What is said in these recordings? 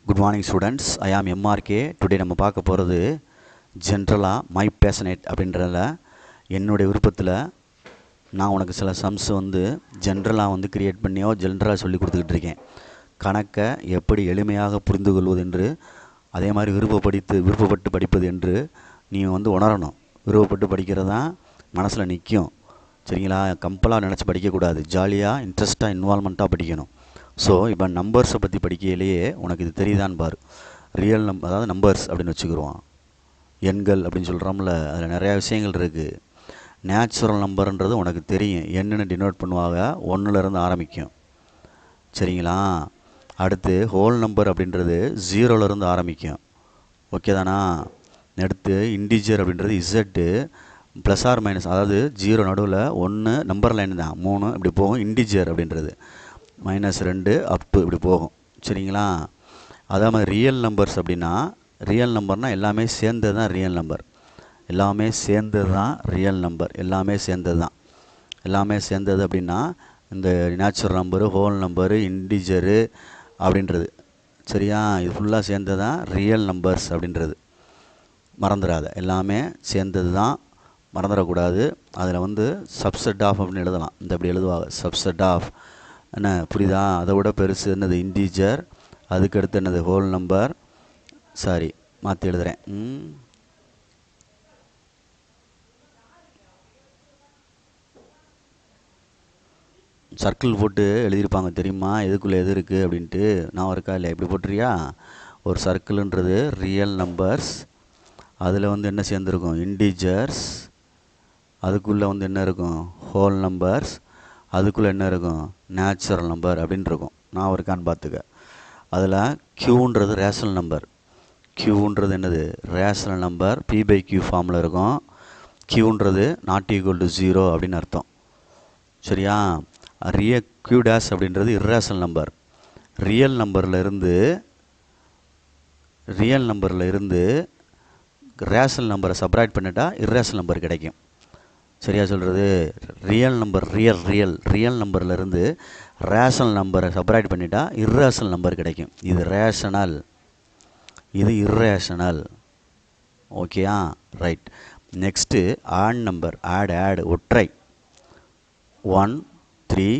Good morning students. ஐ ஆம் MRK. Today நம்ம பார்க்க போகிறது ஜென்ரலாக மை பேஷனேட் அப்படின்றதில் என்னுடைய விருப்பத்தில் நான் உனக்கு சில சம்ஸ் ஜென்ரலாக கிரியேட் பண்ணியோ ஜென்ரலாக சொல்லி கொடுத்துக்கிட்டு இருக்கேன். கணக்கை எப்படி எளிமையாக புரிந்து கொள்வது என்று, அதே மாதிரி விருப்பப்பட்டு படிப்பது என்று நீ உணரணும். விருப்பப்பட்டு படிக்கிறது தான் மனசில் நிற்கும். சரிங்களா? கம்பலாக நினச்சி படிக்கக்கூடாது. ஜாலியாக இன்ட்ரெஸ்ட்டாக இன்வால்மெண்ட்டாக படிக்கணும். ஸோ இப்போ நம்பர்ஸை பற்றி படிக்கையிலேயே உனக்கு இது தெரியுதான்னு பாரு. ரியல் அதாவது நம்பர்ஸ் அப்படின்னு வச்சுக்கிடுவோம். எண்கள் அப்படின்னு சொல்கிறோம்ல, அதில் நிறையா விஷயங்கள் இருக்குது. நேச்சுரல் நம்பர்ன்றது உனக்கு தெரியும். என்னென்னு டினோட் பண்ணுவாங்க, 1லேருந்து ஆரம்பிக்கும். சரிங்களா? அடுத்து ஹோல் நம்பர் அப்படின்றது 0லேருந்து ஆரம்பிக்கும். ஓகே தானா? அடுத்து இன்டிஜர் அப்படின்றது இசட்டு ப்ளஸ் ஆர் மைனஸ், அதாவது 0 நடுவில் 1 நம்பர் லைன் தான் 3 இப்படி போகும். இன்டிஜர் அப்படின்றது -2 அப் டு இப்படி போகும். சரிங்களா? அதே மாதிரி ரியல் நம்பர்ஸ் அப்படின்னா, ரியல் நம்பர்னால் எல்லாமே சேர்ந்தது தான் ரியல் நம்பர். எல்லாமே சேர்ந்தது தான் ரியல் நம்பர். எல்லாமே சேர்ந்தது தான். எல்லாமே சேர்ந்தது அப்படின்னா இந்த நேச்சுரல் நம்பரு, ஹோல் நம்பரு, இன்டிஜரு அப்படின்றது. சரியா? இது ஃபுல்லாக சேர்ந்தது தான் ரியல் நம்பர்ஸ் அப்படின்றது. மறந்துடாத. எல்லாமே சேர்ந்தது தான், மறந்துடக்கூடாது. அதில் சப்செட் ஆஃப் அப்படின்னு எழுதலாம். இந்த இப்படி எழுதுவாங்க, சப்செட் ஆஃப். என்ன புரியுதா? அதை விட பெருசு என்னது இன்டிஜர், அதுக்கடுத்து என்னது ஹோல் நம்பர். சாரி, மாற்றி எழுதுகிறேன். சர்க்கிள் போட்டு எழுதியிருப்பாங்க தெரியுமா, எதுக்குள்ளே எது இருக்குது அப்படின்ட்டு. நான் இருக்கா இல்லை? இப்படி போட்டுறியா? ஒரு சர்க்கிள்ன்றது ரியல் நம்பர்ஸ், அதில் என்ன சேர்ந்துருக்கும் இன்டிஜர்ஸ், அதுக்குள்ளே என்ன இருக்கும் ஹோல் நம்பர்ஸ், அதுக்குள்ளே என்ன இருக்கும் நேச்சுரல் நம்பர் அப்படின்னு இருக்கும். நான் இருக்கான்னு பார்த்துக்க. அதில் க்யூன்றது ரேஷனல் நம்பர். க்யூன்றது என்னது ரேஷனல் நம்பர், P/Q ஃபார்மில் இருக்கும். க்யூன்றது ≠0 அப்படின்னு அர்த்தம். சரியா? Q டேஷ் அப்படின்றது இர்ரேஷனல் நம்பர். ரியல் நம்பரில் இருந்து ரேஷனல் நம்பரை சப்ராக்ட் பண்ணிட்டா இர்ரேஷனல் நம்பர் கிடைக்கும். சரியா சொல்கிறது? ரியல் நம்பர் ரியல் நம்பர்லேருந்து ரேஷனல் நம்பரை செப்பரேட் பண்ணிட்டா இர்ரேஷனல் நம்பர் கிடைக்கும். இது ரேஷனல், இது இர்ரேஷனல். ஓகேயா? Right. Next odd number. Odd ஒற்றை. 1 3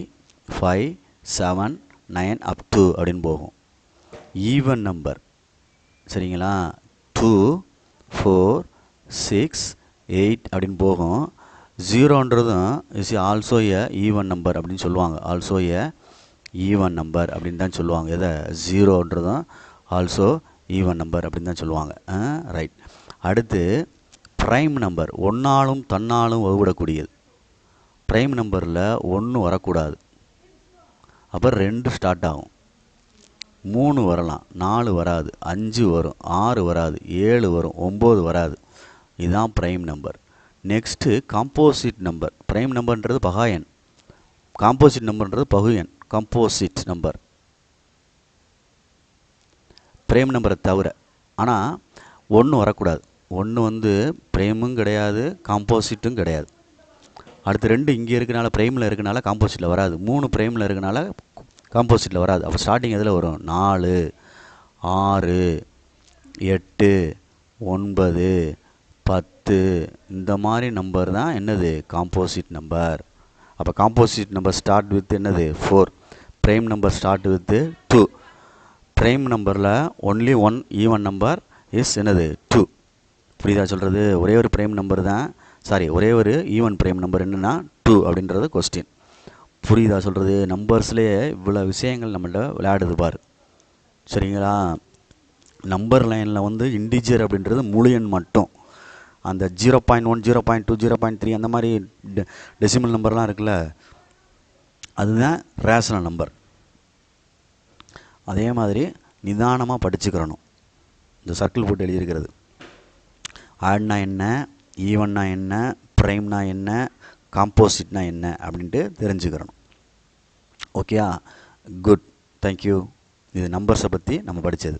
5 7 9 அப் டு அப்படின்னு போகும். Even number. சரிங்களா? 2 4 6 8 அப்படின்னு போகும். 0ன்றதும் is also a even number அப்படின்னு சொல்லுவாங்க. ஆல்சோ எ ஈவன் நம்பர் அப்படின்னு தான் சொல்லுவாங்க. எதை? 0ன்றதும் ஆல்சோ ஈவன் நம்பர் அப்படின்னு தான் சொல்லுவாங்க. ரைட். அடுத்து ப்ரைம் நம்பர். ஒன்றாலும் தன்னாலும் வகுபடக்கூடியது. ப்ரைம் நம்பரில் 1 வரக்கூடாது. அப்புறம் 2 ஸ்டார்ட் ஆகும். 3 வரலாம், 4 வராது, 5 வரும், 6 வராது, 7 வரும், 9 வராது. இதுதான் prime number. Next composite number. Prime நம்பர்ன்றது பகா எண், காம்போசிட் நம்பர்ன்றது பகு எண். காம்போசிட் நம்பர் ப்ரைம் நம்பரை தவிர. ஆனால் 1 வரக்கூடாது. 1 ப்ரைமும் கிடையாது, காம்போசிட்டும் கிடையாது. அடுத்து 2 இங்கே இருக்கனால ப்ரைமில் இருக்கனால காம்போசிட்டில் வராது. 3 ப்ரைமில் இருக்கனால காம்போசிட்டில் வராது. அப்போ ஸ்டார்டிங் எதில் வரும்? 4 6 8 9 10 இந்த மாதிரி நம்பர் தான் என்னது காம்போசிட் நம்பர். அப்போ காம்போசிட் நம்பர் ஸ்டார்ட் வித் என்னது 4. Prime number start with 2. Prime நம்பரில் ஒன்லி 1 ஈவன் நம்பர் இஸ் என்னது 2. புரியுதா சொல்கிறது? ஒரே ஒரு ப்ரைம் நம்பர் தான், சாரி ஒரே ஒரு ஈவன் ப்ரைம் நம்பர் என்னென்னா 2 அப்படின்றது கொஸ்டின். புரியுதா சொல்கிறது? நம்பர்ஸ்லேயே இவ்வளோ விஷயங்கள் நம்மள்ட்ட விளையாடுது பாரு. சரிங்களா? நம்பர் லைனில் இன்டிஜர் அப்படின்றது முழு எண் மட்டும். அந்த 0.1 0.2 0.3 அந்த மாதிரி டெசிமல் நம்பர்லாம் இருக்குல்ல, அதுதான் ரேஷனல் நம்பர். அதே மாதிரி நிதானமாக படிச்சுக்கிறணும். இந்த சர்க்கிள் போட்டு எழுதியிருக்கிறது. ஆட்னா என்ன, ஈவன்னா என்ன, ப்ரைம்னா என்ன, காம்போசிட்னா என்ன அப்படின்ட்டு தெரிஞ்சுக்கிறணும். ஓகேயா? குட். தேங்க்யூ. இது நம்பர்ஸை பற்றி நம்ம படித்தது.